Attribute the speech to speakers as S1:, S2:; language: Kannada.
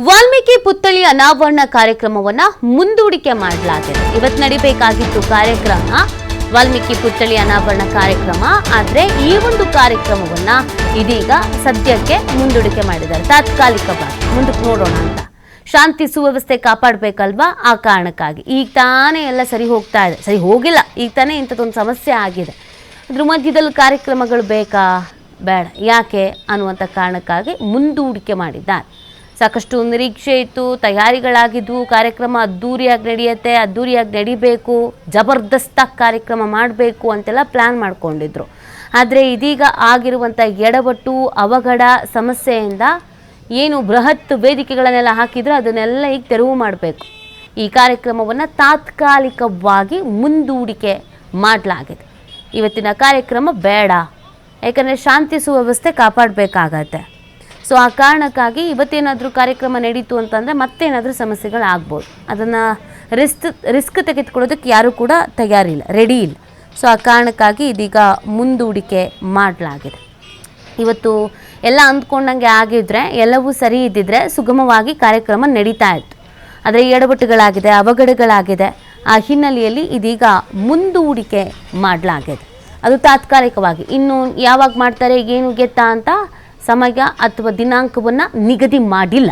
S1: ವಾಲ್ಮೀಕಿ ಪುತ್ಥಳಿ ಅನಾವರಣ ಕಾರ್ಯಕ್ರಮವನ್ನ ಮುಂದೂಡಿಕೆ ಮಾಡಲಾಗಿದೆ. ಇವತ್ತು ನಡಿಬೇಕಾಗಿತ್ತು ಕಾರ್ಯಕ್ರಮ ವಾಲ್ಮೀಕಿ ಪುತ್ಥಳಿ ಅನಾವರಣ ಕಾರ್ಯಕ್ರಮ. ಆದರೆ ಈ ಒಂದು ಕಾರ್ಯಕ್ರಮವನ್ನ ಇದೀಗ ಸದ್ಯಕ್ಕೆ ಮುಂದೂಡಿಕೆ ಮಾಡಿದ್ದಾರೆ. ತಾತ್ಕಾಲಿಕವಾಗಿ ಮುಂದಕ್ಕೆ ನೋಡೋಣ ಅಂತ. ಶಾಂತಿ ಸುವ್ಯವಸ್ಥೆ ಕಾಪಾಡಬೇಕಲ್ವಾ, ಆ ಕಾರಣಕ್ಕಾಗಿ ಈಗ ತಾನೇ ಎಲ್ಲ ಸರಿ ಹೋಗ್ತಾ ಇದೆ. ಸರಿ ಹೋಗಿಲ್ಲ, ಈಗ ತಾನೇ ಇಂಥದ್ದೊಂದು ಸಮಸ್ಯೆ ಆಗಿದೆ. ಅದ್ರ ಮಧ್ಯದಲ್ಲಿ ಕಾರ್ಯಕ್ರಮಗಳು ಬೇಕಾ ಬೇಡ ಯಾಕೆ ಅನ್ನುವಂಥ ಕಾರಣಕ್ಕಾಗಿ ಮುಂದೂಡಿಕೆ ಮಾಡಿದ್ದಾರೆ. ಸಾಕಷ್ಟು ನಿರೀಕ್ಷೆ ಇತ್ತು, ತಯಾರಿಗಳಾಗಿದ್ವು. ಕಾರ್ಯಕ್ರಮ ಅದ್ದೂರಿಯಾಗಿ ನಡೆಯುತ್ತೆ, ಅದ್ದೂರಿಯಾಗಿ ನಡಿಬೇಕು, ಜಬರ್ದಸ್ತಾಗಿ ಕಾರ್ಯಕ್ರಮ ಮಾಡಬೇಕು ಅಂತೆಲ್ಲ ಪ್ಲ್ಯಾನ್ ಮಾಡ್ಕೊಂಡಿದ್ರು. ಆದರೆ ಇದೀಗ ಆಗಿರುವಂಥ ಎಡವಟ್ಟು ಅವಘಡ ಸಮಸ್ಯೆಯಿಂದ ಏನು ಬೃಹತ್ ವೇದಿಕೆಗಳನ್ನೆಲ್ಲ ಹಾಕಿದ್ರು ಅದನ್ನೆಲ್ಲ ಈಗ ತೆರವು ಮಾಡಬೇಕು. ಈ ಕಾರ್ಯಕ್ರಮವನ್ನು ತಾತ್ಕಾಲಿಕವಾಗಿ ಮುಂದೂಡಿಕೆ ಮಾಡಲಾಗಿದೆ. ಇವತ್ತಿನ ಕಾರ್ಯಕ್ರಮ ಬೇಡ, ಯಾಕಂದರೆ ಶಾಂತಿ ಸುವ್ಯವಸ್ಥೆ ಕಾಪಾಡಬೇಕಾಗತ್ತೆ. ಸೊ ಆ ಕಾರಣಕ್ಕಾಗಿ ಇವತ್ತೇನಾದರೂ ಕಾರ್ಯಕ್ರಮ ನಡೀತು ಅಂತಂದರೆ ಮತ್ತೇನಾದರೂ ಸಮಸ್ಯೆಗಳಾಗ್ಬೋದು. ಅದನ್ನು ರಿಸ್ಕ್ ತೆಗೆದುಕೊಳ್ಳೋದಕ್ಕೆ ಯಾರೂ ಕೂಡ ತಯಾರಿಲ್ಲ, ರೆಡಿ ಇಲ್ಲ. ಸೊ ಆ ಕಾರಣಕ್ಕಾಗಿ ಇದೀಗ ಮುಂದೂಡಿಕೆ ಮಾಡಲಾಗಿದೆ. ಇವತ್ತು ಎಲ್ಲ ಅಂದ್ಕೊಂಡಂಗೆ ಆಗಿದ್ರೆ, ಎಲ್ಲವೂ ಸರಿ ಇದ್ದಿದ್ರೆ ಸುಗಮವಾಗಿ ಕಾರ್ಯಕ್ರಮ ನಡೀತಾ ಇತ್ತು. ಆದರೆ ಎಡವಟ್ಟುಗಳಾಗಿದೆ, ಅವಘಡಗಳಾಗಿದೆ. ಆ ಹಿನ್ನೆಲೆಯಲ್ಲಿ ಇದೀಗ ಮುಂದೂಡಿಕೆ ಮಾಡಲಾಗಿದೆ. ಅದು ತಾತ್ಕಾಲಿಕವಾಗಿ. ಇನ್ನು ಯಾವಾಗ ಮಾಡ್ತಾರೆ, ಏನು ಗೆತ್ತಾ ಅಂತ ಸಮಯ ಅಥವಾ ದಿನಾಂಕವನ್ನು ನಿಗದಿ ಮಾಡಿಲ್ಲ.